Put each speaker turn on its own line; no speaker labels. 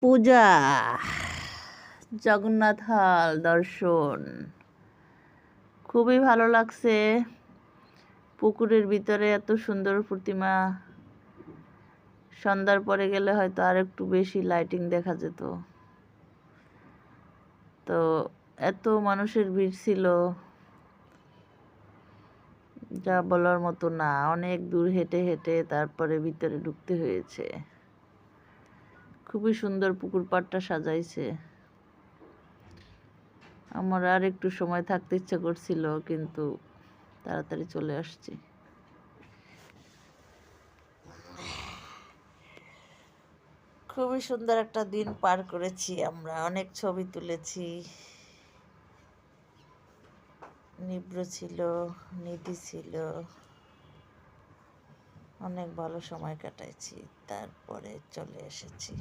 পূজা, জগন্নাথ হাল দর্শন খুবই ভালো লাগছে। পুকুরের ভিতরে এত সুন্দর প্রতিমা, সন্ধ্যার পরে গেলে হয়তো আর একটু বেশি লাইটিং দেখা যেত। তো এত মানুষের ভিড় ছিল, যা বলার মতো না। অনেক দূর হেঁটে হেঁটে তারপরে ভিতরে ঢুকতে হয়েছে। খুবই সুন্দর পুকুর পাড়টা সাজাইছে। আমার আর একটু সময় থাকতে ইচ্ছা করছিল, কিন্তু তাড়াতাড়ি চলে আসছি। খুবই সুন্দর একটা দিন পার করেছি আমরা। অনেক ছবি তুলেছি। নিব্র ছিল, নিধি ছিল, অনেক ভালো সময় কাটাইছি। তারপরে চলে এসেছি।